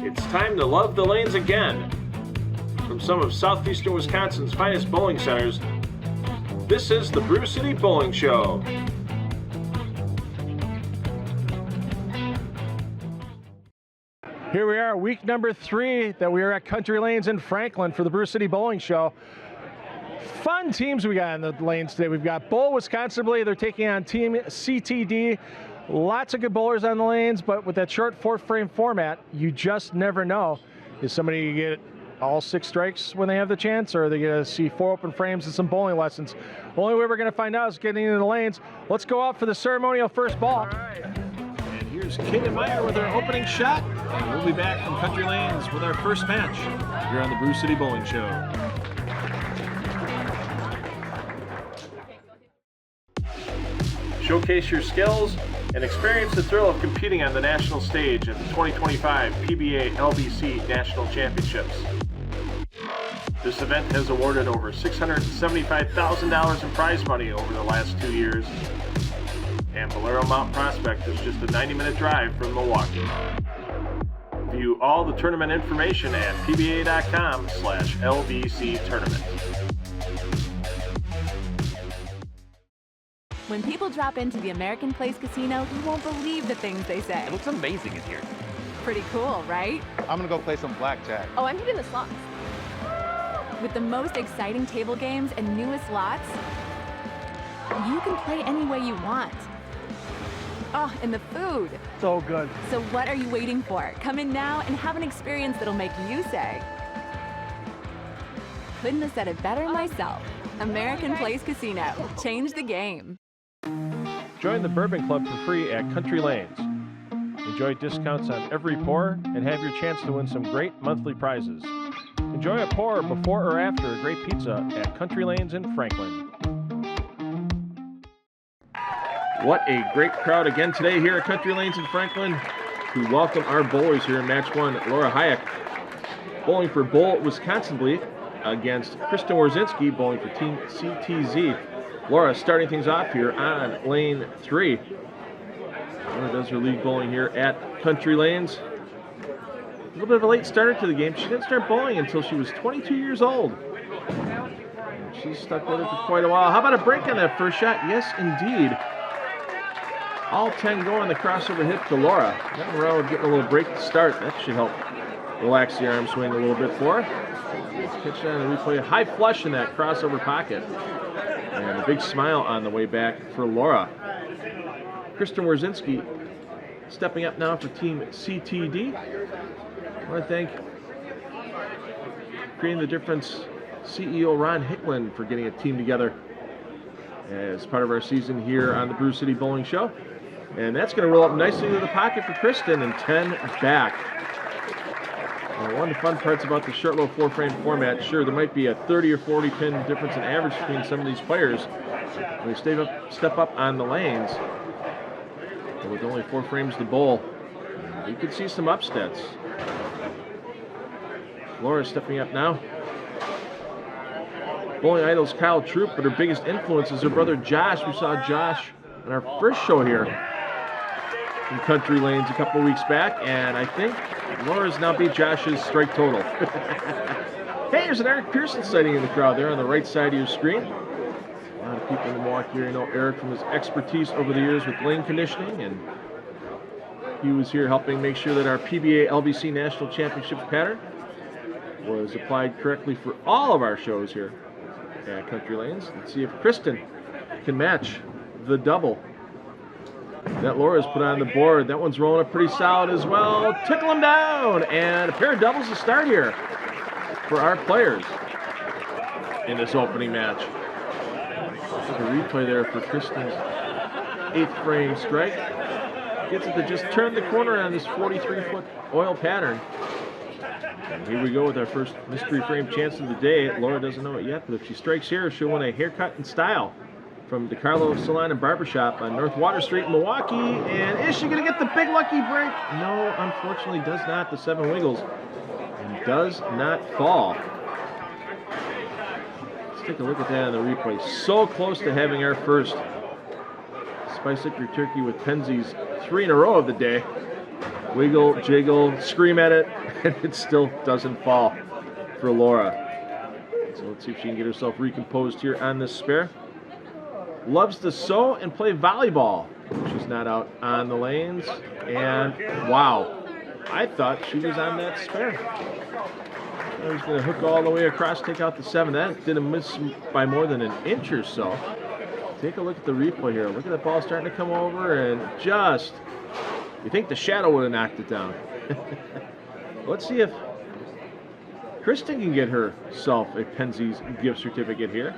It's time to love the lanes again. From some of southeastern Wisconsin's finest bowling centers, this is the Brew City Bowling Show. Here we are, week number 3 that we are at Country Lanes in Franklin for the Brew City Bowling Show. Fun teams we got in the lanes today. We've got Bowl, Wisconsin. They're taking on Team CTD. Lots of good bowlers on the lanes, but with that short 4-frame format, you just never know. Is somebody going to get all 6 strikes when they have the chance, or are they going to see 4 open frames and some bowling lessons? Only way we're going to find out is getting into the lanes. Let's go out for the ceremonial first ball. All right. And here's Kate and Meyer with our opening shot. And we'll be back from Country Lanes with our first match here on the Brew City Bowling Show. Showcase your skills and experience the thrill of competing on the national stage at the 2025 PBA LBC National Championships. This event has awarded over $675,000 in prize money over the last 2 years, and Valero Mount Prospect is just a 90-minute drive from Milwaukee. View all the tournament information at pba.com/LBC tournament. When people drop into the American Place Casino, you won't believe the things they say. It looks amazing in here. Pretty cool, right? I'm gonna go play some blackjack. Oh, I'm hitting the slots. With the most exciting table games and newest slots, you can play any way you want. Oh, and the food. So good. So what are you waiting for? Come in now and have an experience that'll make you say, couldn't have said it better myself. American Place Casino. Change the game. Join the Bourbon Club for free at Country Lanes. Enjoy discounts on every pour and have your chance to win some great monthly prizes. Enjoy a pour before or after a great pizza at Country Lanes in Franklin. What a great crowd again today here at Country Lanes in Franklin to welcome our bowlers here in match 1. Laura Hayek bowling for Bowl, Wisconsin against Kristen Warzinski bowling for Team CTZ. Laura starting things off here on lane 3. Laura does her league bowling here at Country Lanes. A little bit of a late starter to the game. She didn't start bowling until she was 22 years old. She's stuck with it for quite a while. How about a break on that first shot? Yes, indeed. All 10 go on the crossover hit to Laura. Nothing wrong with getting a little break to start. That should help relax the arm swing a little bit for her. Let's pitch on the replay. A high flush in that crossover pocket. And a big smile on the way back for Laura. Kristen Warzinski stepping up now for Team CTD. I want to thank Creating the Difference CEO Ron Hicklin for getting a team together as part of our season here on the Brew City Bowling Show. And that's going to roll up nicely to the pocket for Kristen and 10 back. One of the fun parts about the short, low 4-frame format, sure, there might be a 30 or 40 pin difference in average between some of these players. When they step up on the lanes, but with only 4 frames to bowl, you could see some upsets. Laura stepping up now. Bowling idol's Kyle Troop, but her biggest influence is her brother Josh. We saw Josh on our first show here in Country Lanes a couple of weeks back, and I think Laura's now beat Josh's strike total. Hey, there's an Eric Pearson sighting in the crowd there on the right side of your screen. A lot of people in Milwaukee here know Eric from his expertise over the years with lane conditioning, and he was here helping make sure that our PBA LBC National Championships pattern was applied correctly for all of our shows here at Country Lanes. Let's see if Kristen can match the double that Laura's put on the board. That one's rolling up pretty solid as well. Tickle him down, and a pair of doubles to start here for our players in this opening match. A replay there for Kristen's 8th frame strike. Gets it to just turn the corner on this 43-foot oil pattern. And here we go with our first mystery frame chance of the day. Laura doesn't know it yet, but if she strikes here, she'll win a haircut in style from DeCarlo Salon and Barbershop on North Water Street in Milwaukee. And is she going to get the big lucky break? No, unfortunately does not. The 7 wiggles and does not fall. Let's take a look at that on the replay. So close to having our first Spice Up Your Turkey with Penzies 3 in a row of the day. Wiggle, jiggle, scream at it, and it still doesn't fall for Laura. So let's see if she can get herself recomposed here on this spare. Loves to sew and play volleyball. She's not out on the lanes. And wow, I thought she was on that spare. I was going to hook all the way across, take out the 7. That didn't miss by more than an inch or so. Take a look at the replay here. Look at that ball starting to come over and just, you think the shadow would have knocked it down. Let's see if Kristen can get herself a Penzies gift certificate here.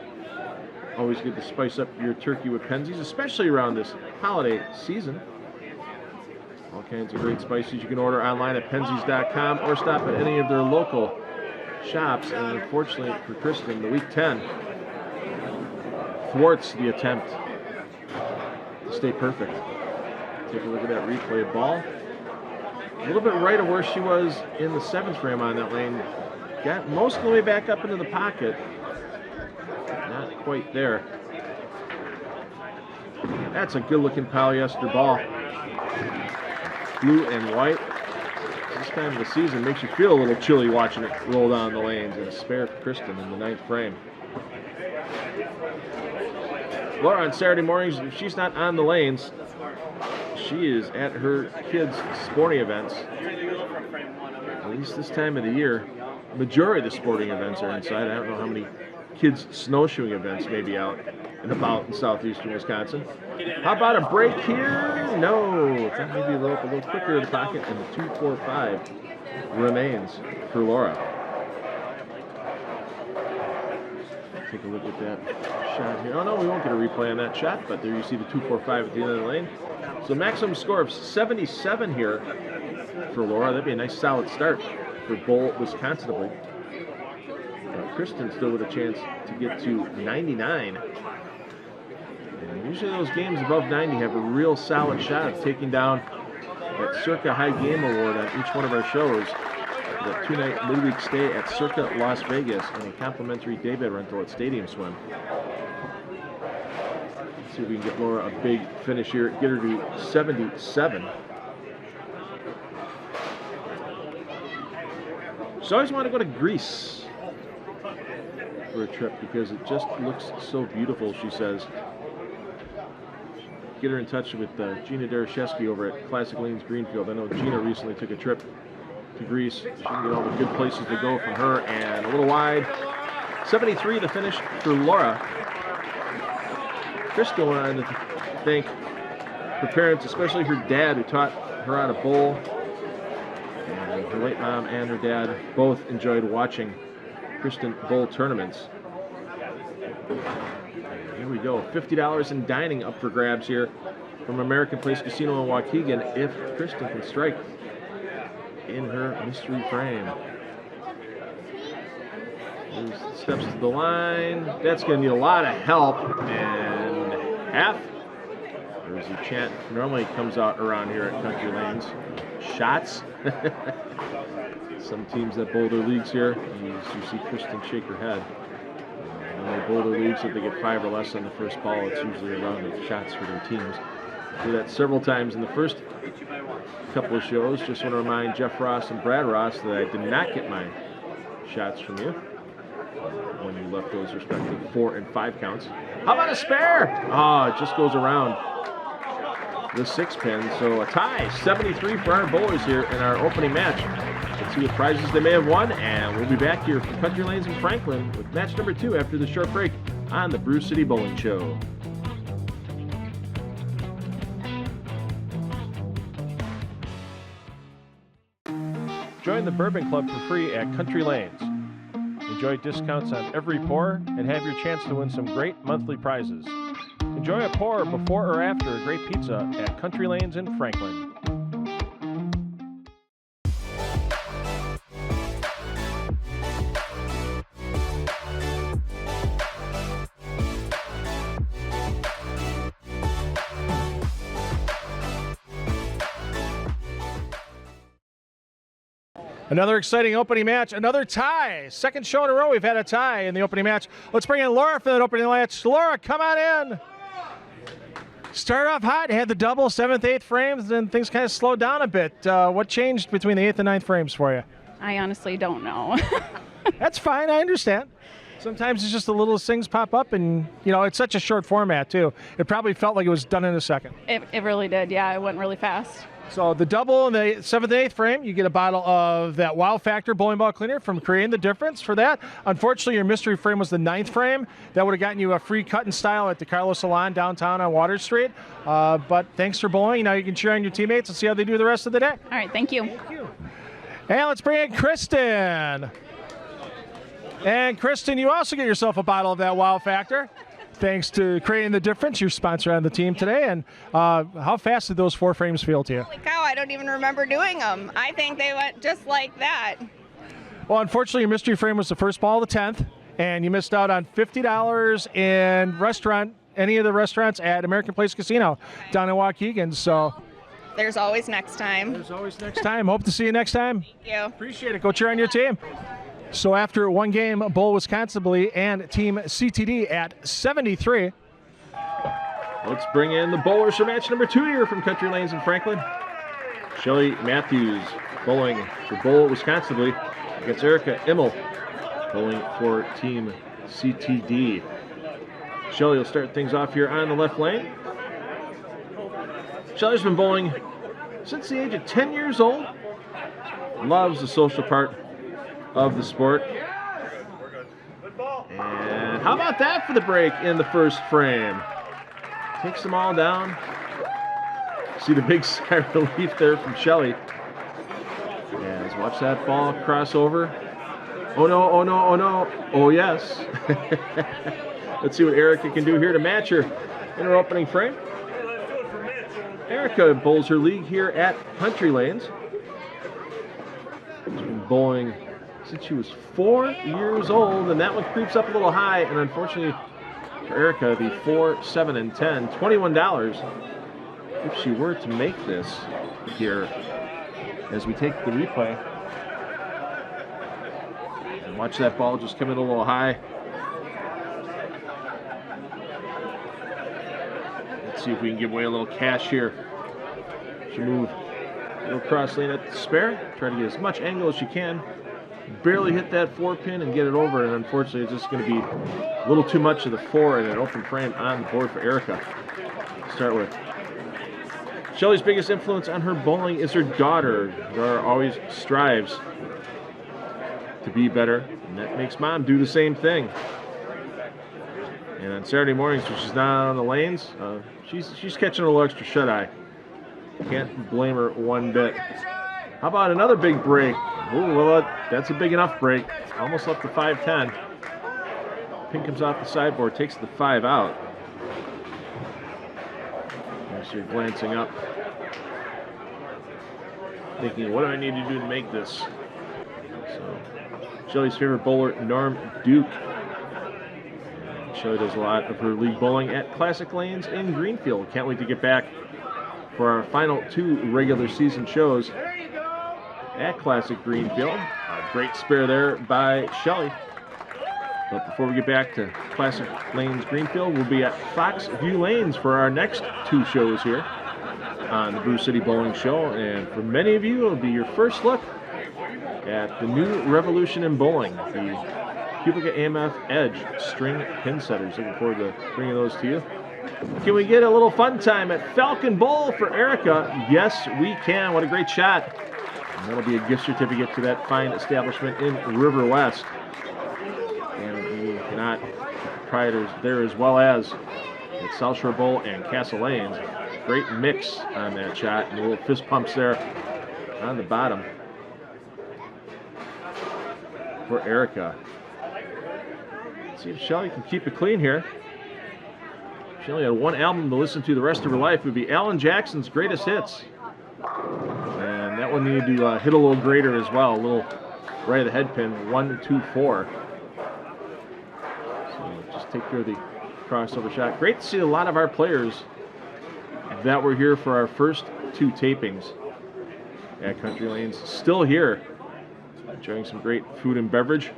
Always good to spice up your turkey with Penzies, especially around this holiday season. All kinds of great spices you can order online at Penzies.com or stop at any of their local shops. And unfortunately for Kristen, the week 10 thwarts the attempt to stay perfect. Take a look at that replay ball. A little bit right of where she was in the 7th frame on that lane. Got most of the way back up into the pocket. Not quite there. That's a good looking polyester ball. Blue and white. This time of the season makes you feel a little chilly watching it roll down the lanes. And a spare for Kristen in the 9th frame. Laura on Saturday mornings, if she's not on the lanes, she is at her kids' sporting events. At least this time of the year. The majority of the sporting events are inside. I don't know how many kids' snowshoeing events may be out and about in southeastern Wisconsin. How about a break here? No. That may be a little quicker in the pocket, and the 2-4-5 remains for Laura. Take a look at that shot here. Oh no, we won't get a replay on that shot, but there you see the 2-4-5 at the end of the lane. So maximum score of 77 here for Laura. That'd be a nice solid start for Bull, Wisconsin. Kristen still with a chance to get to 99. And usually those games above 90 have a real solid shot of taking down that Circa High Game Award on each one of our shows. That 2-night midweek stay at Circa Las Vegas and a complimentary daybed rental at Stadium Swim. Let's see if we can get Laura a big finish here, get her to 77. She's always wanted to go to Greece for a trip because it just looks so beautiful, she says. Get her in touch with Gina Dereshevsky over at Classic Lanes Greenfield. I know Gina recently took a trip to Greece. She can get all the good places to go from her, and a little wide. 73 the finish for Laura. Kristen wanted to thank her parents, especially her dad who taught her how to bowl. And her late mom and her dad both enjoyed watching Kristen bowl tournaments. Here we go, $50 in dining up for grabs here from American Place Casino in Waukegan if Kristen can strike in her mystery frame. There's steps to the line. That's going to need a lot of help. And half. There's a chant normally comes out around here at Country Lanes. Shots. Some teams that bowl their leagues here, you see Kristen shake her head. When they bowl their leagues, if they get 5 or less on the first ball, it's usually a round of shots for their teams. I did that several times in the first couple of shows. Just want to remind Jeff Ross and Brad Ross that I did not get my shots from you when you left those respective 4 and 5 counts. How about a spare? Oh, it just goes around the 6 pin. So a tie, 73 for our boys here in our opening match. Let's see what prizes they may have won, and we'll be back here from Country Lanes in Franklin with match number 2 after the short break on the Brew City Bowling Show. Join the Bourbon Club for free at Country Lanes. Enjoy discounts on every pour and have your chance to win some great monthly prizes. Enjoy a pour before or after a great pizza at Country Lanes in Franklin. Another exciting opening match, another tie. Second show in a row we've had a tie in the opening match. Let's bring in Laura for that opening match. Laura, come on in. Started off hot, had the double 7th, 8th frames, then things kind of slowed down a bit. What changed between the 8th and 9th frames for you? I honestly don't know. That's fine, I understand. Sometimes it's just the littlest things pop up, and it's such a short format too. It probably felt like it was done in a second. It really did, yeah. It went really fast. So the double in the 7th and 8th frame, you get a bottle of that Wow Factor bowling ball cleaner from Creating the Difference for that. Unfortunately, your mystery frame was the 9th frame. That would have gotten you a free cut and style at the Carlos Salon downtown on Water Street. But thanks for bowling. Now you can cheer on your teammates and see how they do the rest of the day. All right, thank you. And let's bring in Kristen. And Kristen, you also get yourself a bottle of that Wow Factor. Thanks to Creating the Difference, your sponsor on the team today. And how fast did those 4 frames feel to you? Holy cow, I don't even remember doing them. I think they went just like that. Well, unfortunately, your mystery frame was the first ball of the 10th, and you missed out on $50 in any of the restaurants at American Place Casino down in Waukegan. So There's always next time. there's always next time. Hope to see you next time. Thank you. Appreciate it. Go cheer on your team. So after one game, Bowl Wisconsin and Team CTD at 73. Let's bring in the bowlers for match number 2 here from Country Lanes in Franklin. Shelly Matthews bowling for Bowl Wisconsin against Erica Immel bowling for Team CTD. Shelly will start things off here on the left lane. Shelly's been bowling since the age of 10 years old. Loves the social part of the sport. And how about that for the break in the first frame? Takes them all down. See the big sigh of relief there from Shelly. As watch that ball cross over. Oh no, oh no, oh no. Oh yes. Let's see what Erica can do here to match her in her opening frame. Erica bowls her league here at Country Lanes. She's been bowling since she was 4 years old, and that one creeps up a little high, and unfortunately for Erica, the 4, 7, and 10, $21 if she were to make this here as we take the replay. And watch that ball just come in a little high. Let's see if we can give away a little cash here. She move a little cross lane at the spare, try to get as much angle as she can. Barely hit that 4 pin and get it over, and unfortunately it's just going to be a little too much of the 4 in an open frame on the board for Erica to start with. Shelly's biggest influence on her bowling is her daughter. Daughter always strives to be better, and that makes mom do the same thing. And on Saturday mornings when she's not on the lanes, she's catching a little extra shut-eye. Can't blame her one bit. How about another big break? Ooh, well, that's a big enough break. Almost left the 5-10. Pin comes off the sideboard, takes the 5 out. As you're glancing up, thinking, what do I need to do to make this? So, Shelly's favorite bowler, Norm Duke. Shelly does a lot of her league bowling at Classic Lanes in Greenfield. Can't wait to get back for our final 2 regular season shows at Classic Greenfield. A great spare there by Shelly. But before we get back to Classic Lanes Greenfield, we'll be at Fox View Lanes for our next 2 shows here on the Brew City Bowling Show. And for many of you, it'll be your first look at the new revolution in bowling, the Cubica AMF Edge string pin setters. Looking forward to bringing those to you. Can we get a little fun time at Falcon Bowl for Erica? Yes, we can. What a great shot. And that'll be a gift certificate to that fine establishment in River West. And we cannot proprietors there as well as at South Shore Bowl and Castle Lanes. Great mix on that shot, and the little fist pumps there on the bottom for Erica. Let's see if Shelly can keep it clean here. Shelly had one album to listen to the rest of her life. It would be Alan Jackson's Greatest Hits. And that one needed to hit a little greater as well, a little right of the head pin, 1, 2, 4. So just take care of the crossover shot. Great to see a lot of our players that were here for our first 2 tapings at Country Lanes still here, enjoying some great food and beverage.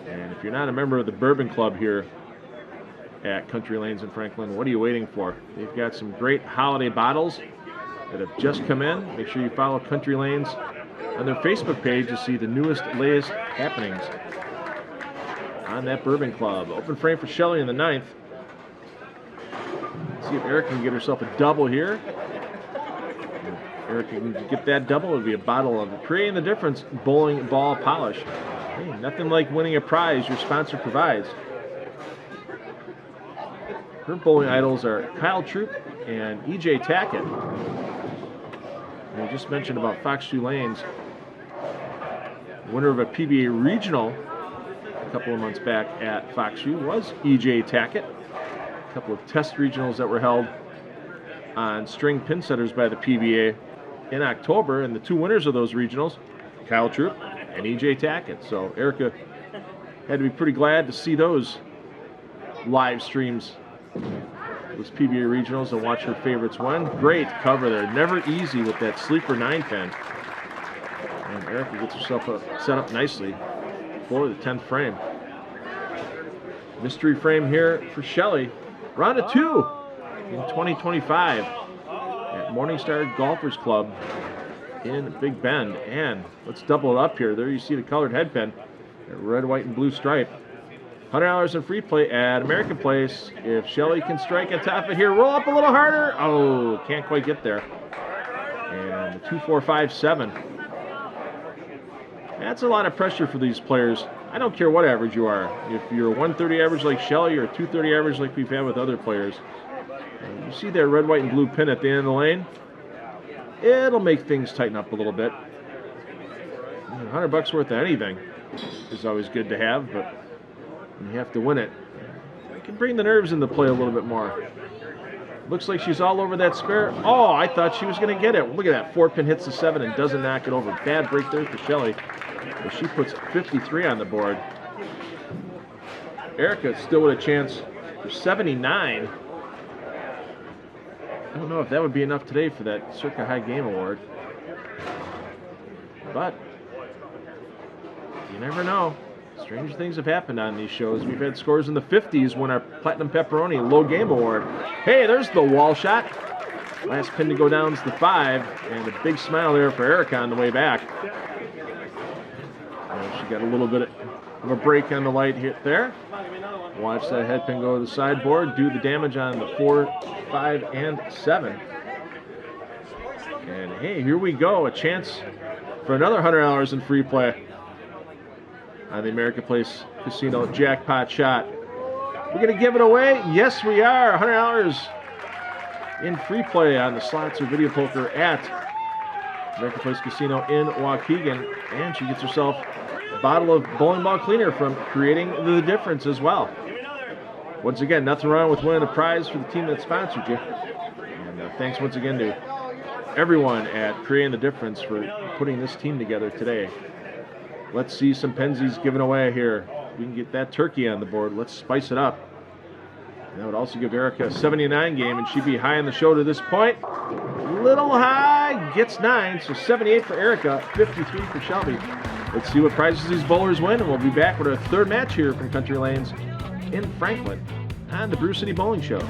And if you're not a member of the Bourbon Club here at Country Lanes in Franklin. What are you waiting for? They've got some great holiday bottles that have just come in. Make sure you follow Country Lanes on their Facebook page to see the latest happenings on that Bourbon Club. Open frame for Shelley in the 9th. See if Erica can get herself a double here. If Erica can get that double, it would be a bottle of Creating the Difference bowling ball polish. Hey, nothing like winning a prize your sponsor provides. Her bowling idols are Kyle Troop and EJ Tackett. And we just mentioned about Fox 2 Lanes. The winner of a PBA regional a couple of months back at Fox 2 was EJ Tackett. A couple of test regionals that were held on string pin setters by the PBA in October, and the 2 winners of those regionals, Kyle Troop and EJ Tackett. So Erica had to be pretty glad to see those live streams, those PBA regionals, and watch her favorites win. Great cover there. Never easy with that sleeper 9-pin. And Erica gets herself set up nicely for the 10th frame. Mystery frame here for Shelley. Round of 2 in 2025 at Morningstar Golfers Club in Big Bend. And let's double it up here. There you see the colored head pin, red, white, and blue stripe. $100 in free play at American Place. If Shelley can strike at top of it here, roll up a little harder. Oh, can't quite get there. And the 2-4-5-7. That's a lot of pressure for these players. I don't care what average you are. If you're a 130 average like Shelley or a 230 average like we've had with other players, you see that red, white, and blue pin at the end of the lane? It'll make things tighten up a little bit. $100 worth of anything is always good to have, but when you have to win it, it can bring the nerves into play a little bit more. Looks like she's all over that spare. Oh, I thought she was going to get it. Look at that. 4-pin hits the 7 and doesn't knock it over. Bad break there for Shelley. But she puts 53 on the board. Erica still with a chance for 79. I don't know if that would be enough today for that Circa High Game Award. But you never know. Strange things have happened on these shows. We've had scores in the 50s win our Platinum Pepperoni Low Game Award. Hey, there's the wall shot. Last pin to go down is the 5. And a big smile there for Erica on the way back. She got a little bit of a break on the light hit there. Watch that head pin go to the sideboard, do the damage on the 4, 5, and 7. And hey, here we go. A chance for another $100 in free play on the American Place Casino jackpot shot. We're going to give it away. Yes, we are. $100 in free play on the slots or video poker at American Place Casino in Waukegan. And she gets herself a bottle of bowling ball cleaner from Creating the Difference as well. Once again, nothing wrong with winning a prize for the team that sponsored you. And thanks once again to everyone at Creating the Difference for putting this team together today. Let's see some Penzies given away here. We can get that turkey on the board. Let's spice it up. And that would also give Erica a 79 game, and she'd be high on the show to this point. Little high, gets 9, so 78 for Erica, 53 for Shelby. Let's see what prizes these bowlers win, and we'll be back with our 3rd match here from Country Lanes in Franklin on the Brew City Bowling Show.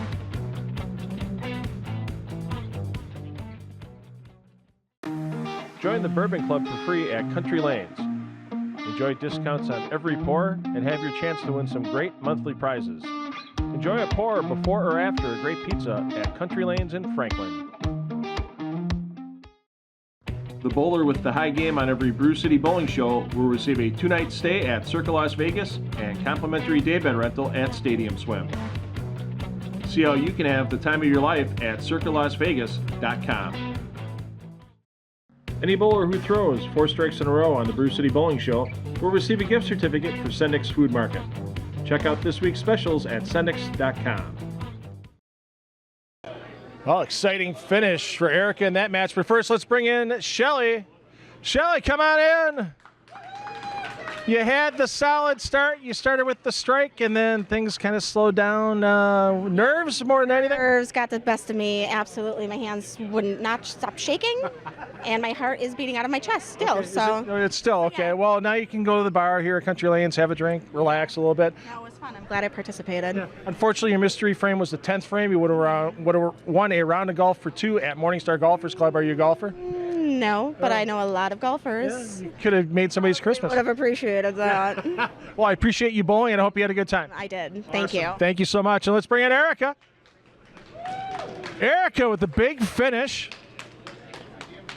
Join the Bourbon Club for free at Country Lanes. Enjoy discounts on every pour and have your chance to win some great monthly prizes. Enjoy a pour before or after a great pizza at Country Lanes in Franklin. The bowler with the high game on every Brew City Bowling Show will receive a 2-night stay at Circa Las Vegas and complimentary daybed rental at Stadium Swim. See how you can have the time of your life at circalasvegas.com. Any bowler who throws 4 strikes in a row on the Brew City Bowling Show will receive a gift certificate for Sendik's Food Market. Check out this week's specials at sendiks.com. Well, exciting finish for Erica in that match. But first, let's bring in Shelley. Shelley, come on in. You had the solid start. You started with the strike, and then things kind of slowed down. Nerves more than anything? Nerves got the best of me. Absolutely. My hands wouldn't not stop shaking, and my heart is beating out of my chest still. Okay, So it's still okay. Yeah. Well, now you can go to the bar here at Country Lanes, have a drink, relax a little bit. that was fun. I'm glad I participated. Unfortunately, your mystery frame was the 10th frame. You would have won a round of golf for 2 at Morningstar Golfers Club. Are you a golfer? No, but I know a lot of golfers. You could have made somebody's Christmas. Would have appreciated that. Well, I appreciate you bowling, and I hope you had a good time. I did. Thank you. Thank you so much. And let's bring in Erica. Erica with the big finish.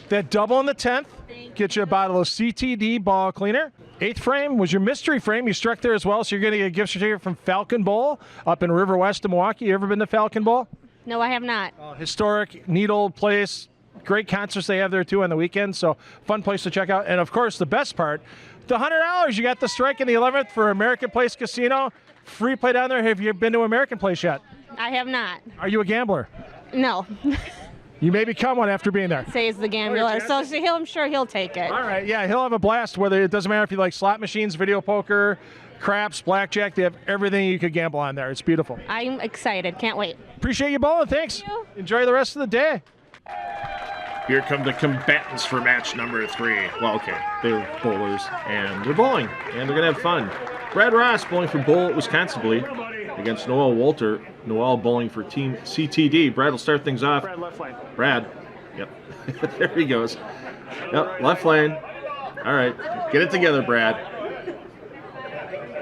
That double in the 10th. Get you a bottle of CTD ball cleaner. 8th frame was your mystery frame. You struck there as well, so you're going to get a gift certificate from Falcon Bowl up in River West of Milwaukee. You ever been to Falcon Bowl? No, I have not. Historic, neat old place. Great concerts they have there too on the weekend, so fun place to check out. And of course, the best part, the $100. You got the strike in the 11th for American Place Casino. Free play down there. Have you been to American Place yet? I have not. Are you a gambler? No. You may become one after being there. Says the gambler. So I'm sure he'll take it. All right, yeah, he'll have a blast. Whether it doesn't matter if you like slot machines, video poker, craps, blackjack. They have everything you could gamble on there. It's beautiful. I'm excited. Can't wait. Appreciate you bowling. Thanks. Thank you. Enjoy the rest of the day. Here come the combatants for match number 3. Well, okay, they're bowlers, and they're bowling, and they're going to have fun. Brad Ross bowling for Bull, Wisconsin against Noel Walter. Noel bowling for Team CTD. Brad will start things off. Brad, left lane. Brad, yep, there he goes. Yep, left lane. All right, get it together, Brad.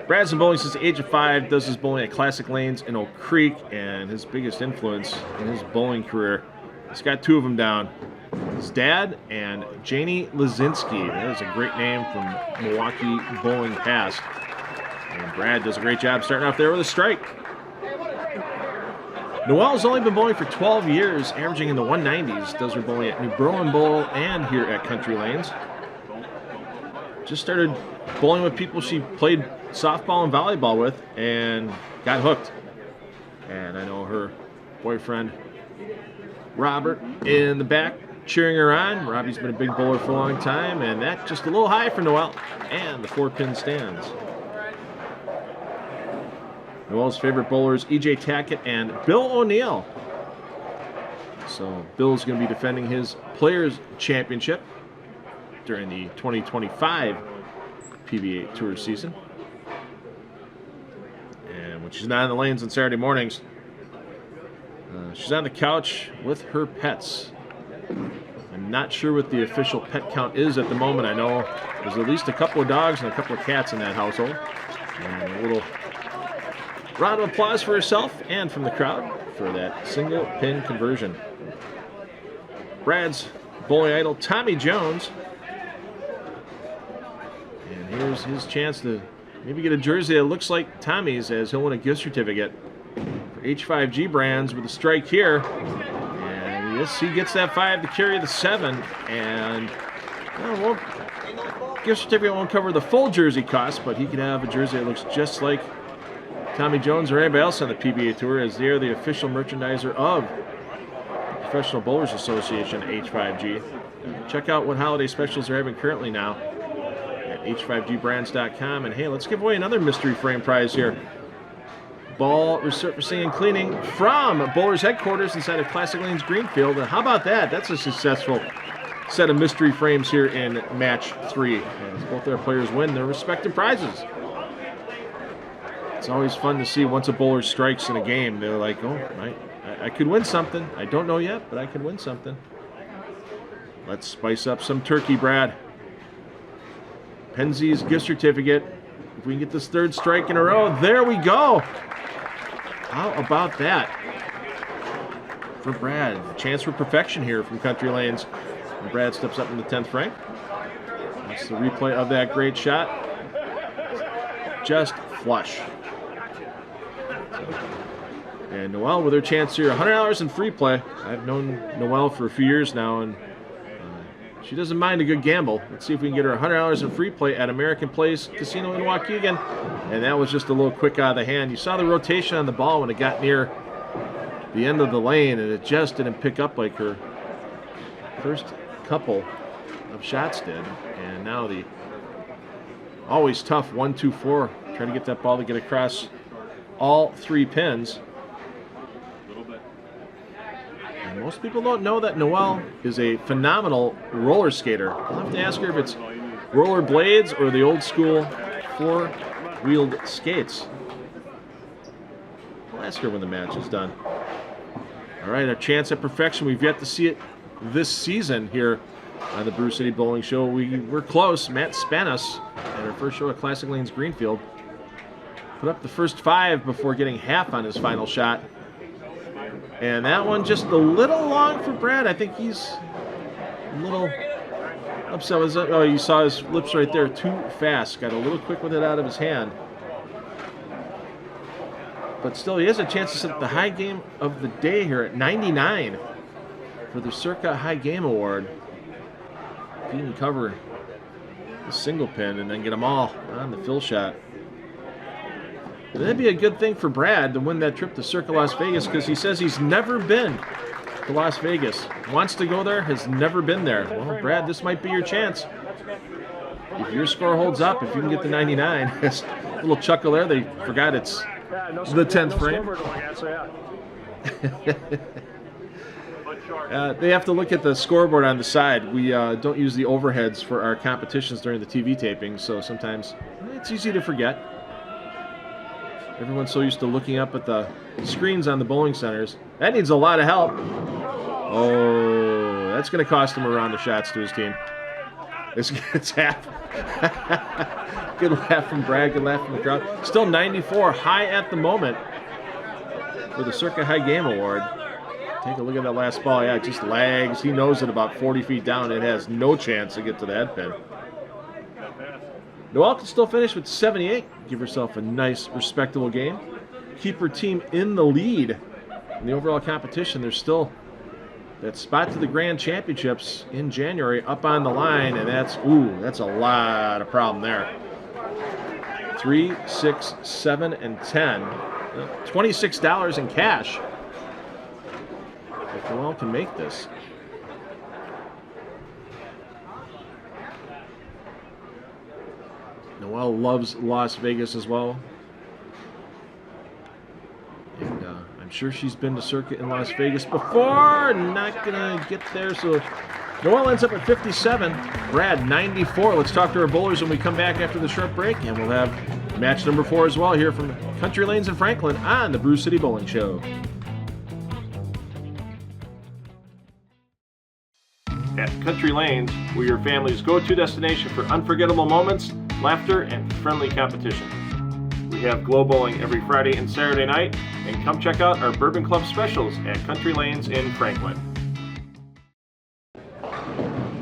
Brad's been bowling since the age of 5, does his bowling at Classic Lanes in Oak Creek, and his biggest influence in his bowling career, he's got 2 of them down. His dad and Janie Lazinski. That is a great name from Milwaukee bowling past. And Brad does a great job starting off there with a strike. Noel's only been bowling for 12 years, averaging in the 190s. Does her bowling at New Berlin Bowl and here at Country Lanes. Just started bowling with people she played softball and volleyball with and got hooked. And I know her boyfriend, Robert, in the back cheering her on. Robbie's been a big bowler for a long time, and that just a little high for Noel. And the 4-pin stands. Noel's favorite bowlers, E.J. Tackett and Bill O'Neill. So Bill's going to be defending his Players' Championship during the 2025 PBA Tour season. And when she's not on the lanes on Saturday mornings, she's on the couch with her pets. I'm not sure what the official pet count is at the moment. I know there's at least a couple of dogs and a couple of cats in that household. And a little round of applause for herself and from the crowd for that single pin conversion. Brad's bowling idol, Tommy Jones. And here's his chance to maybe get a jersey that looks like Tommy's, as he'll win a gift certificate for H5G brands with a strike here. And yes, he gets that 5 to carry the 7. And gift certificate won't cover the full jersey cost, but he could have a jersey that looks just like Tommy Jones or anybody else on the PBA Tour, as they are the official merchandiser of the Professional Bowlers Association, H5G. Check out what holiday specials they're having currently now at h5gbrands.com. And hey, let's give away another mystery frame prize here. Ball resurfacing and cleaning from Bowlers Headquarters inside of Classic Lanes Greenfield. And how about that? That's a successful set of mystery frames here in match 3, as both their players win their respective prizes. It's always fun to see once a bowler strikes in a game, they're like, oh, I could win something. I don't know yet, but I could win something. Let's spice up some turkey, Brad. Penzi's gift certificate. If we can get this 3rd strike in a row, there we go. How about that for Brad? A chance for perfection here from Country Lanes. And Brad steps up in the 10th frame. That's the replay of that great shot. Just flush. And Noelle with her chance here, $100 in free play. I've known Noelle for a few years now, and she doesn't mind a good gamble. Let's see if we can get her $100 in free play at American Place Casino in Waukegan. And that was just a little quick out of the hand. You saw the rotation on the ball when it got near the end of the lane, and it just didn't pick up like her first couple of shots did. And now the Always tough, 1, 2, 4. Trying to get that ball to get across all 3 pins. And most people don't know that Noelle is a phenomenal roller skater. I'll have to ask her if it's roller blades or the old school 4-wheeled skates. I'll ask her when the match is done. All right, a chance at perfection. We've yet to see it this season here on the Brew City Bowling Show. We're close. Matt Spanos at our first show at Classic Lanes Greenfield put up the first 5 before getting half on his final shot. And that one just a little long for Brad. I think he's a little upset. Oh, you saw his lips right there. Too fast. Got a little quick with it out of his hand. But still, he has a chance to set the high game of the day here at 99 for the Circa High Game Award. If he can cover the single pin and then get them all on the fill shot. And that'd be a good thing for Brad to win that trip to Circa Las Vegas, because he says he's never been to Las Vegas. Wants to go there, has never been there. Well, Brad, this might be your chance. If your score holds up, if you can get the 99. A little chuckle there. They forgot it's the 10th frame. They have to look at the scoreboard on the side. We don't use the overheads for our competitions during the TV taping, so sometimes it's easy to forget. Everyone's so used to looking up at the screens on the bowling centers. That needs a lot of help. Oh, that's going to cost him a round of shots to his team. It's half. Good laugh from Brad, good laugh from the crowd. Still 94, high at the moment for the Circa High Game Award. Take a look at that last ball. Yeah, it just lags. He knows it about 40 feet down. It has no chance to get to the head pin. Noelle can still finish with 78. Give herself a nice, respectable game. Keep her team in the lead in the overall competition. There's still that spot to the Grand Championships in January up on the line, and that's a lot of problem there. 3, 6, 7, and 10. $26 in cash. If Noelle can make this. Noelle loves Las Vegas as well. And I'm sure she's been to Circuit in Las Vegas before. Not going to get there. So Noelle ends up at 57. Brad, 94. Let's talk to our bowlers when we come back after the short break. And we'll have match number 4 as well here from Country Lanes in Franklin on the Brew City Bowling Show. At Country Lanes, we're your family's go-to destination for unforgettable moments, laughter, and friendly competition. We have glow bowling every Friday and Saturday night, and come check out our Bourbon Club specials at Country Lanes in Franklin.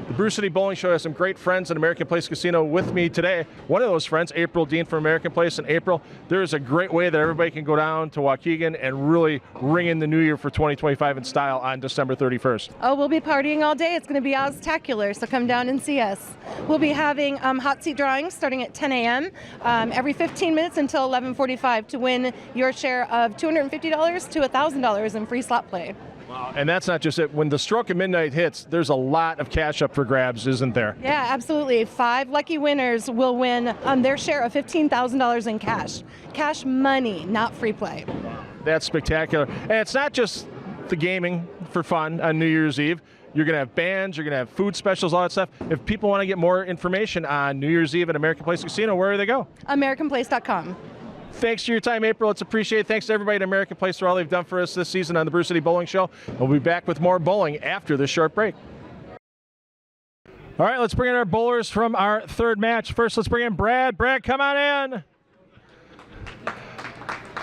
The Brew City Bowling Show has some great friends at American Place Casino with me today. One of those friends, April Dean from American Place. And April, there is a great way that everybody can go down to Waukegan and really ring in the new year for 2025 in style on December 31st. Oh, we'll be partying all day. It's going to be spectacular, so come down and see us. We'll be having hot seat drawings starting at 10 a.m. Every 15 minutes until 11:45 to win your share of $250 to $1,000 in free slot play. Wow. And that's not just it. When the stroke of midnight hits, there's a lot of cash up for grabs, isn't there? Yeah, absolutely. 5 lucky winners will win their share of $15,000 in cash. Cash money, not free play. That's spectacular. And it's not just the gaming for fun on New Year's Eve. You're going to have bands, you're going to have food specials, all that stuff. If people want to get more information on New Year's Eve at American Place Casino, where do they go? AmericanPlace.com. Thanks for your time, April. It's appreciated. Thanks to everybody at American Place for all they've done for us this season on the Brew City Bowling Show. We'll be back with more bowling after this short break. All right, let's bring in our bowlers from our third match. First, let's bring in Brad. Brad, come on in.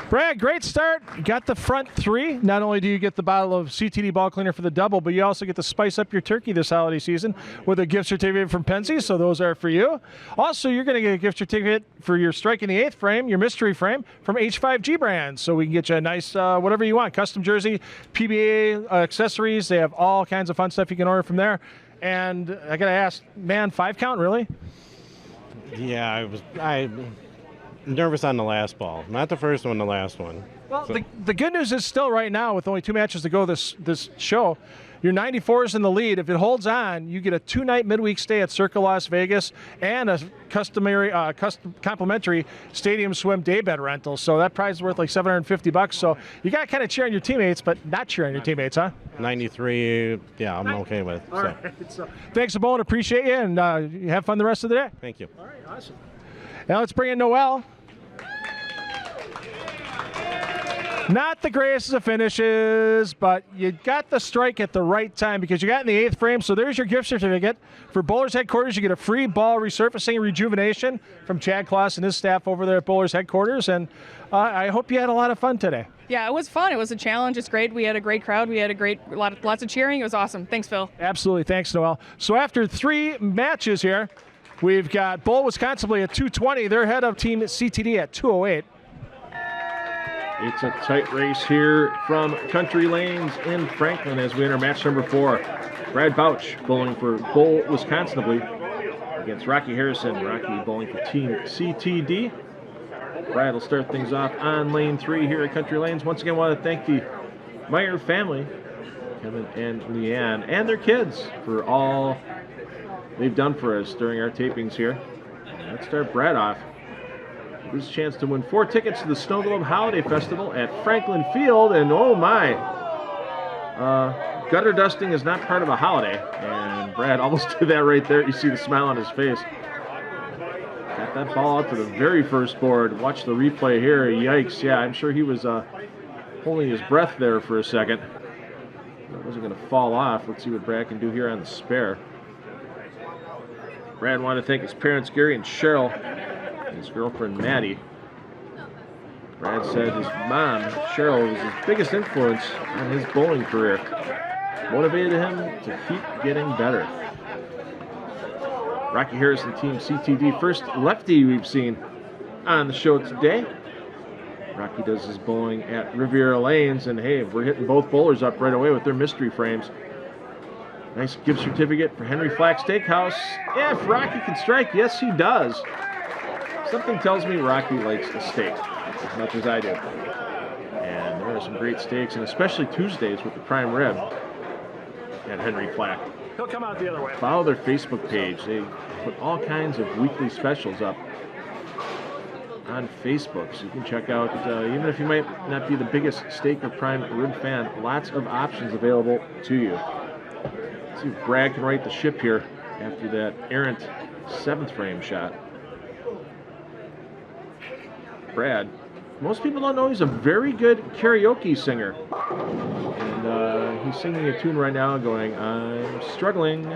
Brad, great start. You got the front 3. Not only do you get the bottle of CTD ball cleaner for the double, but you also get to spice up your turkey this holiday season with a gift certificate from Penzeys, so those are for you. Also, you're going to get a gift certificate for your Strike in the 8th frame, your mystery frame, from H5G Brands, so we can get you a nice whatever you want, custom jersey, PBA accessories. They have all kinds of fun stuff you can order from there. And I got to ask, man, 5 count, really? Yeah, I'm nervous on the last ball. Not the first one, the last one. Well, the good news is still right now, with only 2 matches to go this show, your 94 is in the lead. If it holds on, you get a 2-night midweek stay at Circa Las Vegas and a complimentary stadium swim daybed rental. So that prize is worth like $750. So you got to kind of cheer on your teammates, but not cheer on your teammates, huh? 93, yeah, I'm okay with. All right. So, thanks, Bowen. Appreciate you, and have fun the rest of the day. Thank you. All right, awesome. Now let's bring in Noel. Not the greatest of finishes, but you got the strike at the right time because you got in the 8th frame. So there's your gift certificate. For Bowlers Headquarters, you get a free ball resurfacing and rejuvenation from Chad Kloss and his staff over there at Bowlers Headquarters. And I hope you had a lot of fun today. Yeah, it was fun. It was a challenge. It's great. We had a great crowd. We had lots of cheering. It was awesome. Thanks, Phil. Absolutely. Thanks, Noel. So after 3 matches here, we've got Bull Wisconsin at 220. They're ahead of Team CTD at 208. It's a tight race here from Country Lanes in Franklin as we enter match number 4. Brad Bouch bowling for Bull Wisconsin against Rocky Harrison. Rocky bowling for Team CTD. Brad will start things off on lane 3 here at Country Lanes. Once again, I want to thank the Meyer family, Kevin and Leanne, and their kids for all they've done for us during our tapings here. Let's start Brad off. There's a chance to win 4 tickets to the Snow Globe Holiday Festival at Franklin Field. And oh my, gutter dusting is not part of a holiday. And Brad almost did that right there. You see the smile on his face. Got that ball out to the very first board. Watch the replay here. Yikes. Yeah, I'm sure he was holding his breath there for a second. That wasn't going to fall off. Let's see what Brad can do here on the spare. Brad wanted to thank his parents, Gary and Cheryl, and his girlfriend, Maddie. Brad said his mom, Cheryl, was his biggest influence on his bowling career. Motivated him to keep getting better. Rocky Harrison, Team CTD, first lefty we've seen on the show today. Rocky does his bowling at Riviera Lanes, and hey, we're hitting both bowlers up right away with their mystery frames. Nice gift certificate for Henry Flack Steakhouse. Yeah, if Rocky can strike, yes he does. Something tells me Rocky likes a steak as much as I do. And there are some great steaks, and especially Tuesdays with the prime rib at Henry Flack. He'll come out the other way. Follow their Facebook page. They put all kinds of weekly specials up on Facebook, so you can check out, even if you might not be the biggest steak or prime rib fan, lots of options available to you. Let's see if Brad can right the ship here after that errant 7th frame shot. Brad, most people don't know he's a very good karaoke singer. And he's singing a tune right now going, I'm struggling.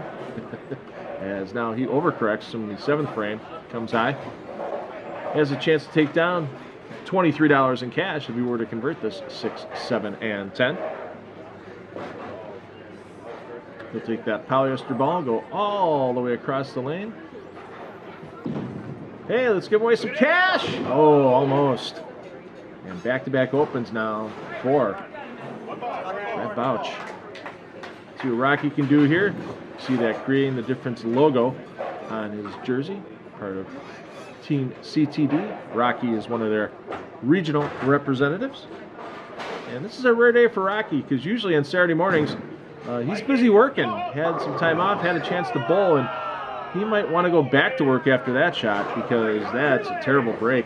As now he overcorrects from the 7th frame, comes high. Has a chance to take down $23 in cash if we were to convert this 6, 7, and 10. He'll take that polyester ball, go all the way across the lane. Hey, let's give away some cash! Oh, almost. And back-to-back opens now for Brad Bouch. See what Rocky can do here. See that creating the difference logo on his jersey, part of Team CTD. Rocky is one of their regional representatives. And this is a rare day for Rocky because usually on Saturday mornings he's busy working. Had some time off, had a chance to bowl, and he might want to go back to work after that shot because that's a terrible break.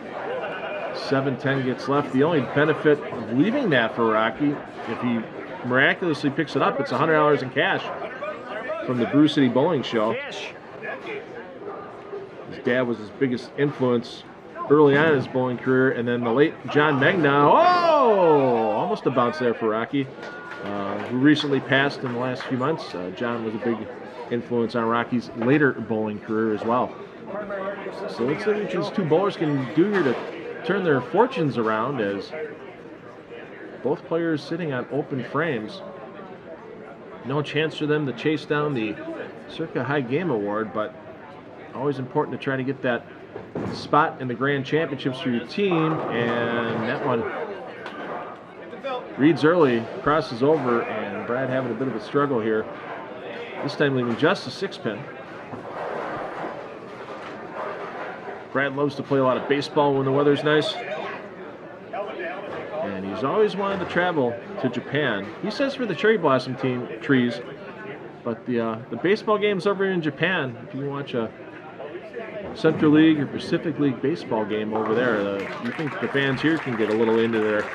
7-10 gets left. The only benefit of leaving that for Rocky, if he miraculously picks it up, it's $100 in cash from the Brew City Bowling Show. His dad was his biggest influence early on in his bowling career, and then the late John Megna. Oh, almost a bounce there for Rocky, who recently passed in the last few months. John was a big influence on Rocky's later bowling career as well. So let's see what these 2 bowlers can do here to turn their fortunes around, as both players sitting on open frames. No chance for them to chase down the Circa High Game Award, but always important to try to get that spot in the Grand Championships for your team. And that one reads early, crosses over, and Brad having a bit of a struggle here. This time leaving just a 6-pin. Brad loves to play a lot of baseball when the weather's nice. And he He's always wanted to travel to Japan. He says for the cherry blossom trees, but the baseball games over in Japan, if you watch a Central League or Pacific League baseball game over there, you think the fans here can get a little into their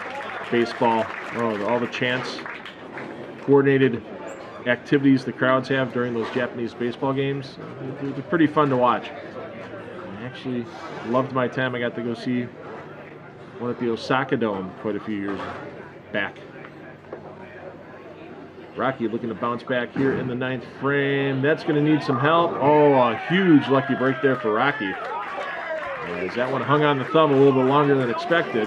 baseball. Oh, all the chants, coordinated activities the crowds have during those Japanese baseball games. They're pretty fun to watch. I actually loved my time. I got to go see one at the Osaka Dome quite a few years back. Rocky looking to bounce back here in the 9th frame. That's going to need some help. Oh, a huge lucky break there for Rocky. As that one hung on the thumb a little bit longer than expected.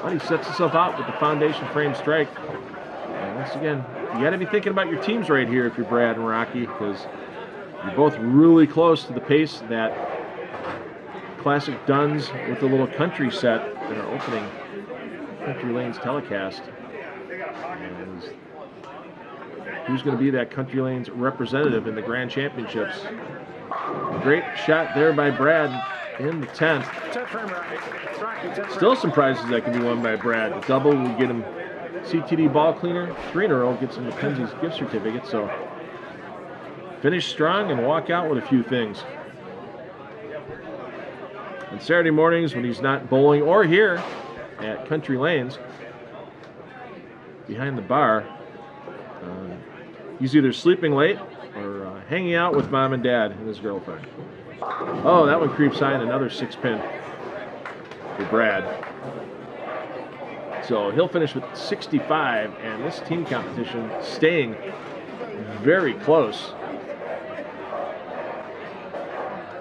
But he sets himself out with the foundation frame strike. And once again, you got to be thinking about your teams right here if you're Brad and Rocky, because you're both really close to the pace that classic Duns with the little country set in our opening Country Lanes telecast. And who's going to be that Country Lanes representative in the Grand Championships? Great shot there by Brad in the 10th. Still some prizes that can be won by Brad. The double will get him CTD ball cleaner. 3 in a row gets him Mackenzie's gift certificate. So finish strong and walk out with a few things. On Saturday mornings when he's not bowling or here at Country Lanes, behind the bar, he's either sleeping late or hanging out with mom and dad and his girlfriend. Oh, that one creeps high in another 6-pin for Brad. So he'll finish with 65, and this team competition staying very close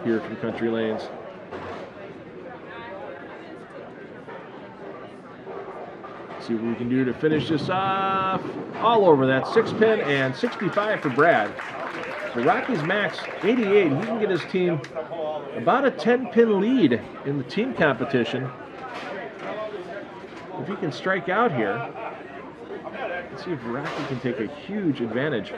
here from Country Lanes. See what we can do to finish this off. All over that 6-pin and 65 for Brad. So Rocky's max 88. He can get his team about a 10-pin lead in the team competition. If he can strike out here, let's see if Rocky can take a huge advantage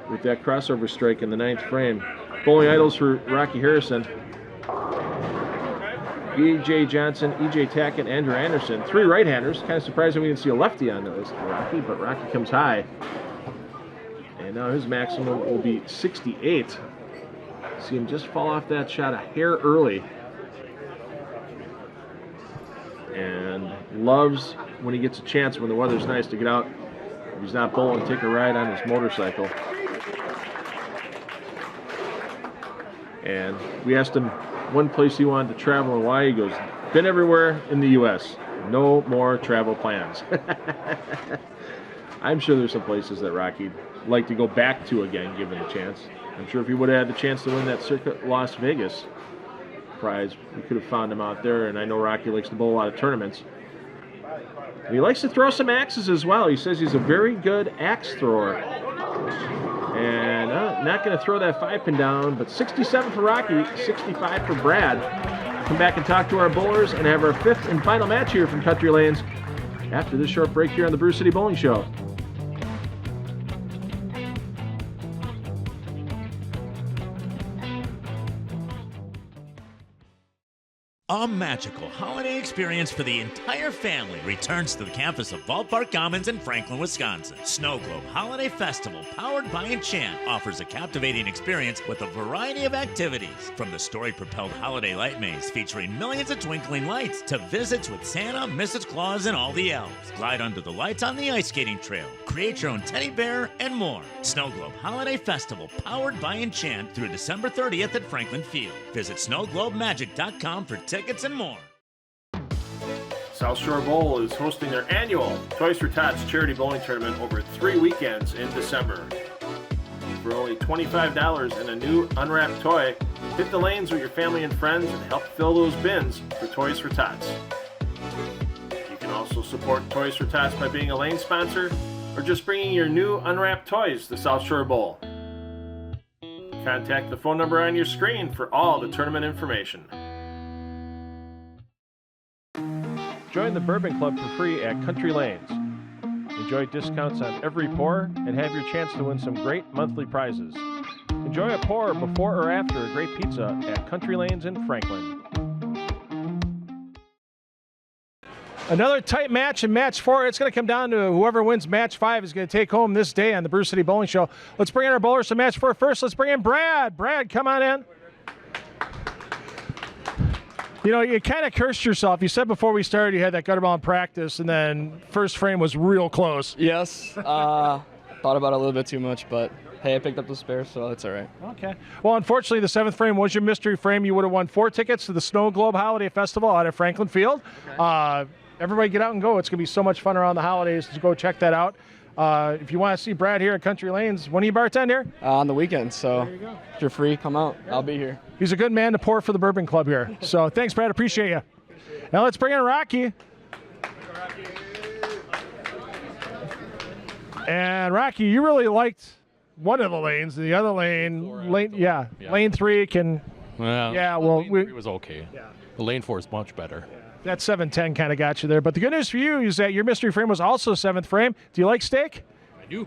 with that crossover strike in the 9th frame. Bowling idols for Rocky Harrison: E.J. Johnson, E.J. Tackett, Andrew Anderson. 3 right-handers. Kind of surprising we didn't see a lefty on the list for Rocky, but Rocky comes high. And now his maximum will be 68. See him just fall off that shot a hair early. And loves when he gets a chance when the weather's nice to get out. If he's not bowling, take a ride on his motorcycle. And we asked him one place he wanted to travel and why. He goes, been everywhere in the U.S. No more travel plans. I'm sure there's some places that Rocky'd like to go back to again, given the chance. I'm sure if he would have had the chance to win that Circuit Las Vegas prize, we could have found him out there. And I know Rocky likes to bowl a lot of tournaments. And he likes to throw some axes as well. He says he's a very good axe thrower. And not going to throw that 5-pin down, but 67 for Rocky, 65 for Brad. Come back and talk to our bowlers and have our 5th and final match here from Country Lanes after this short break here on the Brew City Bowling Show. A magical holiday experience for the entire family returns to the campus of Ballpark Commons in Franklin, Wisconsin. Snow Globe Holiday Festival, powered by Enchant, offers a captivating experience with a variety of activities. From the story-propelled holiday light maze featuring millions of twinkling lights to visits with Santa, Mrs. Claus, and all the elves. Glide under the lights on the ice skating trail. Create your own teddy bear and more. Snow Globe Holiday Festival, powered by Enchant through December 30th at Franklin Field. Visit snowglobemagic.com for tickets and more. South Shore Bowl is hosting their annual Toys for Tots charity bowling tournament over 3 weekends in December. For only $25 and a new unwrapped toy, hit the lanes with your family and friends and help fill those bins for Toys for Tots. You can also support Toys for Tots by being a lane sponsor or just bringing your new unwrapped toys to South Shore Bowl. Contact the phone number on your screen for all the tournament information. Join the Bourbon Club for free at Country Lanes. Enjoy discounts on every pour and have your chance to win some great monthly prizes. Enjoy a pour before or after a great pizza at Country Lanes in Franklin. Another tight match in match 4. It's going to come down to whoever wins match 5 is going to take home this day on the Brew City Bowling Show. Let's bring in our bowlers to match 4 first. Let's bring in Brad. Brad, come on in. You know, you kind of cursed yourself. You said before we started you had that gutter ball in practice, and then first frame was real close. Yes. Thought about it a little bit too much, but hey, I picked up the spare, so it's all right. Okay. Well, unfortunately, the 7th frame was your mystery frame. You would have won 4 tickets to the Snow Globe Holiday Festival out at Franklin Field. Okay. Everybody get out and go. It's going to be so much fun around the holidays. So go check that out. If you want to see Brad here at Country Lanes, when do you bartend here? On the weekend, so there you go. If you're free, come out. Yeah. I'll be here. He's a good man to pour for the Bourbon Club here. So thanks, Brad. Appreciate you. Now let's bring in Rocky. And Rocky, you really liked one of the lanes. The other lane, lane 3 can. Well, lane 3 was okay. Yeah. The lane 4 is much better. That 710 kind of got you there. But the good news for you is that your mystery frame was also 7th frame. Do you like steak? I do.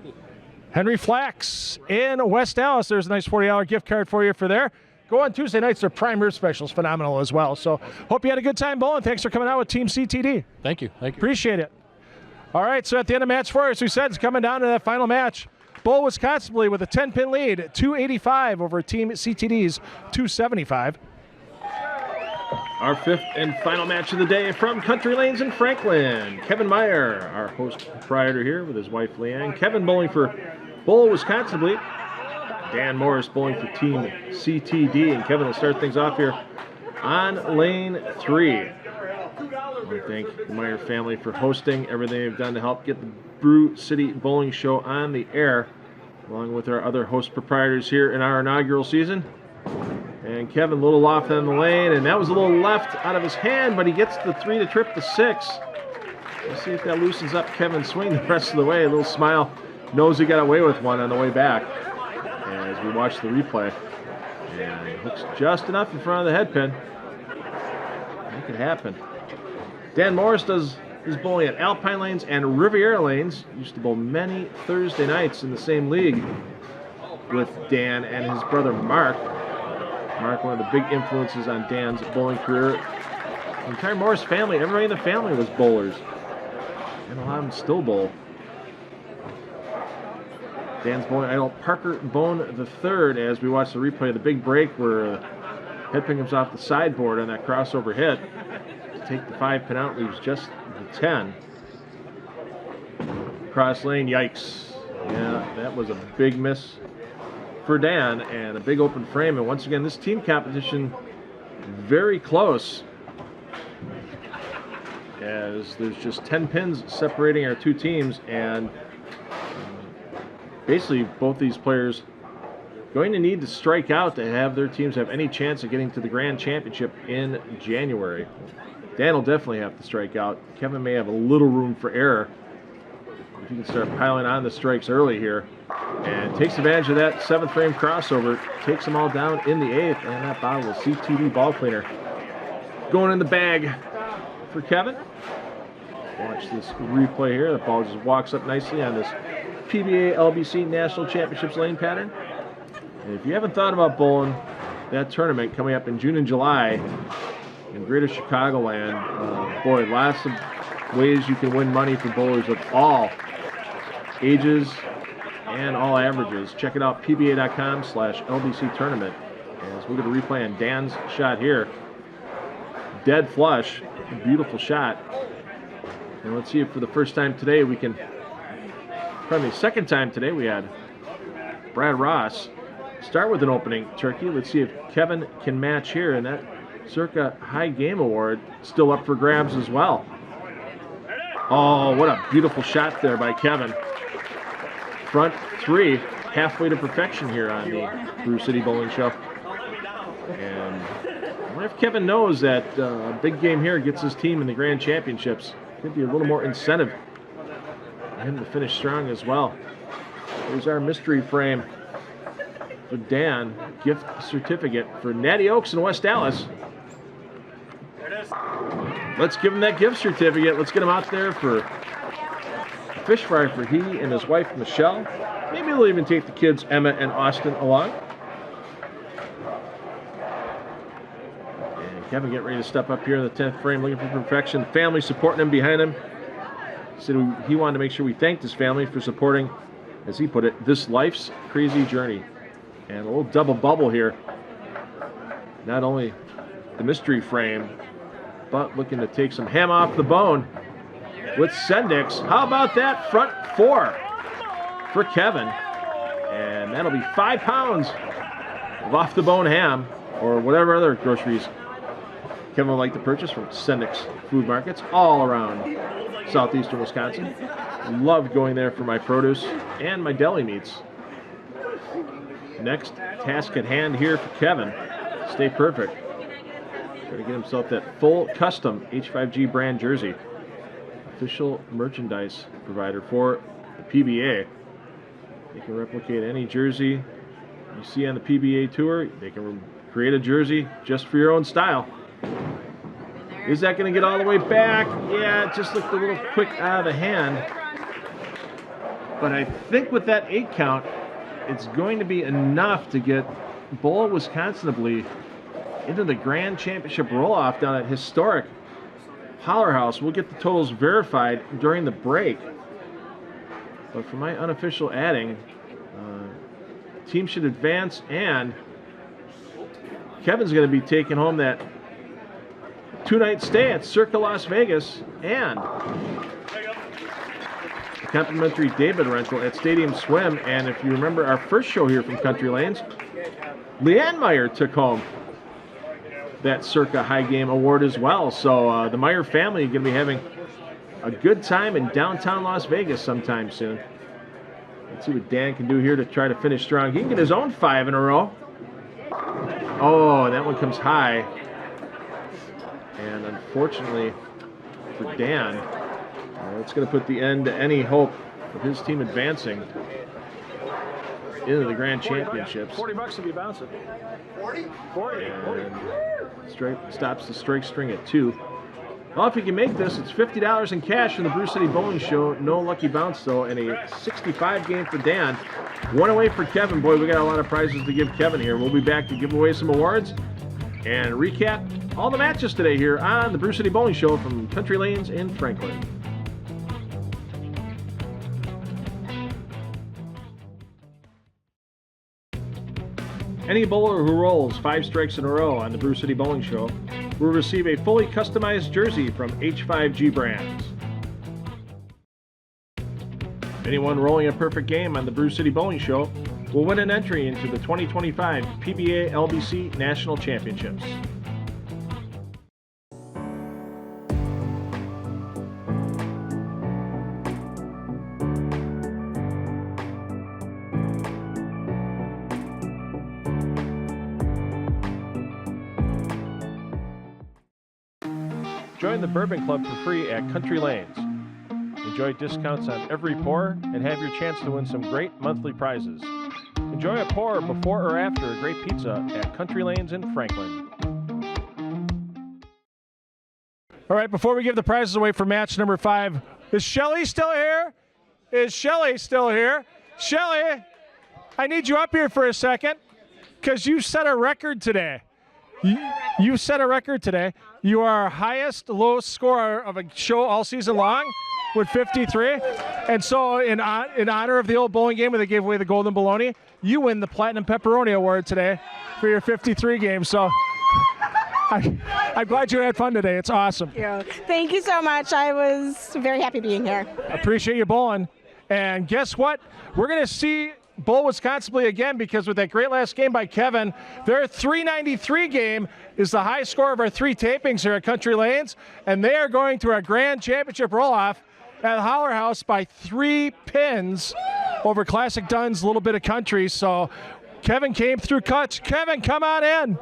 Henry Flax in West Dallas. There's a nice $40 gift card for you for there. Go on Tuesday nights. Their prime rib special is phenomenal as well. So hope you had a good time bowling. Thanks for coming out with Team CTD. Thank you. Appreciate it. All right, so at the end of match 4, as we said, it's coming down to that final match. Bull Wisconsin with a 10-pin lead, 285 over Team CTD's 275. Our 5th and final match of the day from Country Lanes in Franklin. Kevin Meyer, our host proprietor here with his wife Leanne. Kevin bowling for Bull Wisconsin. Dan Morris bowling for Team CTD. And Kevin will start things off here on lane 3. I want to thank the Meyer family for hosting everything they've done to help get the Brew City Bowling Show on the air, along with our other host proprietors here in our inaugural season. And Kevin a little off on the lane, and that was a little left out of his hand, but he gets the 3 to trip the 6. Let's see if that loosens up Kevin's swing the rest of the way. A little smile, knows he got away with one on the way back as we watch the replay. And hooks just enough in front of the head pin. Make it happen. Dan Morris does his bowling at Alpine Lanes and Riviera Lanes. Used to bowl many Thursday nights in the same league with Dan and his brother Mark. Mark, one of the big influences on Dan's bowling career. The entire Morris family, everybody in the family was bowlers. And a lot of them still bowl. Dan's bowling idol Parker Bone III as we watch the replay of the big break where the head pin comes off the sideboard on that crossover hit. To take the 5-pin out, leaves just the 10. Cross lane, yikes. Yeah, that was a big miss for Dan, and a big open frame. And once again, this team competition very close, as there's just 10 pins separating our two teams, and basically both these players going to need to strike out to have their teams have any chance of getting to the Grand Championship in January. Dan will definitely have to strike out. Kevin may have a little room for error if he can start piling on the strikes early here. And takes advantage of that 7th frame crossover. Takes them all down in the 8th. And that bottle of CTD ball cleaner going in the bag for Kevin. Watch this replay here. The ball just walks up nicely on this PBA LBC National Championships lane pattern. And if you haven't thought about bowling that tournament coming up in June and July in Greater Chicagoland, boy, lots of ways you can win money for bowlers of all ages and all averages. Check it out, pba.com/LBC tournament. As we get a replay on Dan's shot here. Dead flush, beautiful shot. And let's see if for the first time today we can, second time today we had Brad Ross start with an opening turkey. Let's see if Kevin can match here, and that Circa High Game Award still up for grabs as well. Oh, what a beautiful shot there by Kevin. Front 3, halfway to perfection here on the Brew City Bowling Show. And I wonder if Kevin knows that a big game here gets his team in the Grand Championships. Could be a little more incentive for him to finish strong as well. Here's our mystery frame for Dan. Gift certificate for Natty Oaks in West Dallas. Let's give him that gift certificate. Let's get him out there for a fish fry for he and his wife Michelle. Maybe they'll even take the kids Emma and Austin along. And Kevin getting ready to step up here in the 10th frame, looking for perfection. Family supporting him behind him. He said he wanted to make sure we thanked his family for supporting, as he put it, this life's crazy journey. And a little double bubble here. Not only the mystery frame, but looking to take some ham off the bone with Sendix. How about that front 4 for Kevin? And that'll be 5 pounds of off the bone ham or whatever other groceries Kevin would like to purchase from Sendix food markets all around southeastern Wisconsin. Love going there for my produce and my deli meats. Next task at hand here for Kevin. Stay perfect. Try to get himself that full custom H5G brand jersey. Official merchandise provider for the PBA. They can replicate any jersey you see on the PBA tour. They can create a jersey just for your own style. Is that going to get all the way back? Yeah, it just looked a little quick out of the hand. But I think with that 8 count, it's going to be enough to get Bull Wisconsinably into the Grand Championship roll-off down at historic Holler House. We'll get the totals verified during the break. But for my unofficial adding, team should advance, and Kevin's going to be taking home that 2-night stay at Circa Las Vegas and a complimentary David rental at Stadium Swim. And if you remember our first show here from Country Lanes, Leanne Meyer took home that Circa High Game Award as well. So the Meyer family is going to be having a good time in downtown Las Vegas sometime soon. Let's see what Dan can do here to try to finish strong. He can get his own 5 in a row. Oh, and that one comes high. And unfortunately for Dan, it's going to put the end to any hope of his team advancing into the Grand Championships. $40 if you bounce it. 40? And stops the strike string at 2. Well, if you can make this, it's $50 in cash in the Brew City Bowling Show. No lucky bounce, though, and a 65 game for Dan. 1 away for Kevin. Boy, we got a lot of prizes to give Kevin here. We'll be back to give away some awards and recap all the matches today here on the Brew City Bowling Show from Country Lanes in Franklin. Any bowler who rolls 5 strikes in a row on the Brew City Bowling Show will receive a fully customized jersey from H5G Brands. Anyone rolling a perfect game on the Brew City Bowling Show will win an entry into the 2025 PBA LBC National Championships. Join the Bourbon Club for free at Country Lanes. Enjoy discounts on every pour and have your chance to win some great monthly prizes. Enjoy a pour before or after a great pizza at Country Lanes in Franklin. All right, before we give the prizes away for match number 5, is Shelly still here? Is Shelly still here? Shelly, I need you up here for a second because you set a record today. You set a record today. You are our highest lowest scorer of a show all season long with 53. And so in honor of the old bowling game where they gave away the Golden Bologna, you win the Platinum Pepperoni Award today for your 53 game. So I'm glad you had fun today. It's awesome. Thank you so much. I was very happy being here. Appreciate you bowling. And guess what? We're going to see Bull Wisconsin again because with that great last game by Kevin, their 393 game is the high score of our 3 tapings here at Country Lanes, and they are going to our Grand Championship roll-off at Holler House by 3 pins over Classic Dunn's Little Bit of Country. So Kevin came through clutch. Kevin, come on in.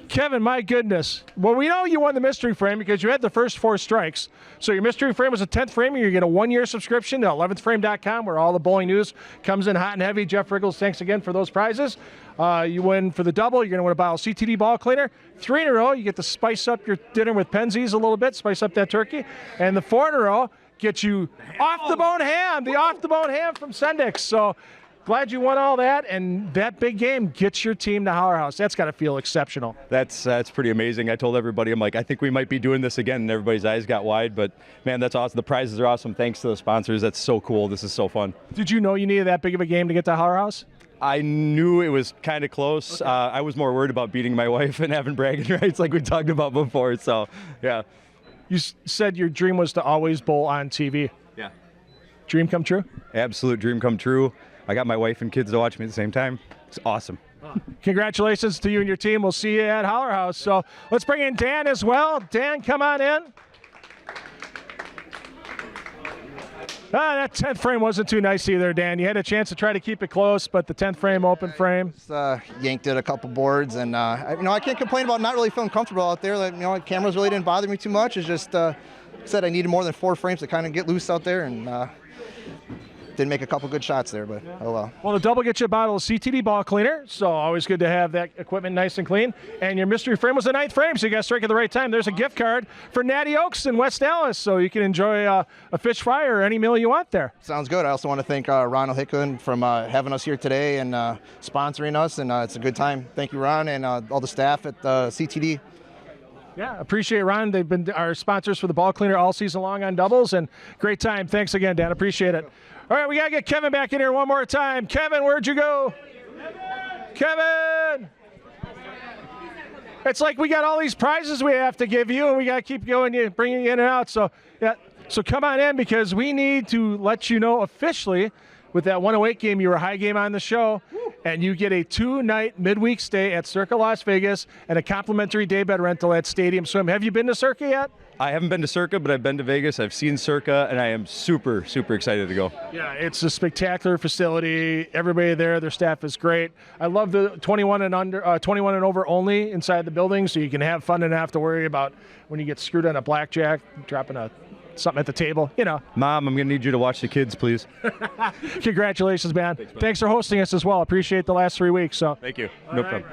Kevin, my goodness. Well, we know you won the mystery frame because you had the first 4 strikes. So your mystery frame was a 10th frame. You get a 1-year subscription to 11thframe.com where all the bowling news comes in hot and heavy. Jeff Riggles, thanks again for those prizes. You win for the double. You're going to win a bottle of CTD ball cleaner. 3 in a row, you get to spice up your dinner with Penzies a little bit, spice up that turkey. And the 4 in a row gets you off-the-bone ham, the off-the-bone ham from Sendix. So glad you won all that, and that big game gets your team to Howler House. That's got to feel exceptional. That's pretty amazing. I told everybody, I'm like, I think we might be doing this again, and everybody's eyes got wide. But, man, that's awesome. The prizes are awesome. Thanks to the sponsors. That's so cool. This is so fun. Did you know you needed that big of a game to get to Howler House? I knew it was kind of close. Okay. I was more worried about beating my wife and having bragging rights like we talked about before. So, yeah. You said your dream was to always bowl on TV. Yeah. Dream come true? Absolute dream come true. I got my wife and kids to watch me at the same time. It's awesome. Congratulations to you and your team. We'll see you at Howler House. So let's bring in Dan as well. Dan, come on in. That 10th frame wasn't too nice either, Dan. You had a chance to try to keep it close, but the 10th frame, open frame. Yanked it a couple boards, and I can't complain about not really feeling comfortable out there. The cameras really didn't bother me too much. It's just said I needed more than 4 frames to kind of get loose out there, and didn't make a couple good shots there, but oh well. Well, the double gets you a bottle of CTD ball cleaner, so always good to have that equipment nice and clean. And your mystery frame was the 9th frame, so you got to strike at the right time. There's a gift card for Natty Oaks in West Dallas, so you can enjoy a fish fry or any meal you want there. Sounds good. I also want to thank Ron O'Hickman from having us here today and sponsoring us, and it's a good time. Thank you, Ron, and all the staff at CTD. Yeah, appreciate Ron. They've been our sponsors for the ball cleaner all season long on doubles, and great time. Thanks again, Dan. Appreciate it. All right, we got to get Kevin back in here one more time. Kevin, where'd you go? Kevin! It's like we got all these prizes we have to give you, and we got to keep going, bringing you in and out. So, yeah, so come on in because we need to let you know officially with that 108 game, you were high game on the show, and you get a 2-night midweek stay at Circa Las Vegas and a complimentary daybed rental at Stadium Swim. Have you been to Circa yet? I haven't been to Circa, but I've been to Vegas. I've seen Circa, and I am super, super excited to go. Yeah, it's a spectacular facility. Everybody there, their staff is great. I love the 21 and over only inside the building, so you can have fun and not have to worry about when you get screwed on a blackjack, dropping something at the table, Mom, I'm going to need you to watch the kids, please. Congratulations, man. Thanks for hosting us as well. Appreciate the last 3 weeks. So thank you. No problem.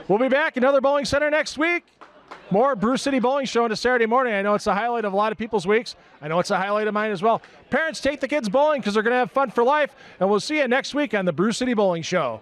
We'll be back, another Bowling Center next week. More Brew City Bowling Show on a Saturday morning. I know it's the highlight of a lot of people's weeks. I know it's a highlight of mine as well. Parents, take the kids bowling because they're going to have fun for life. And we'll see you next week on the Brew City Bowling Show.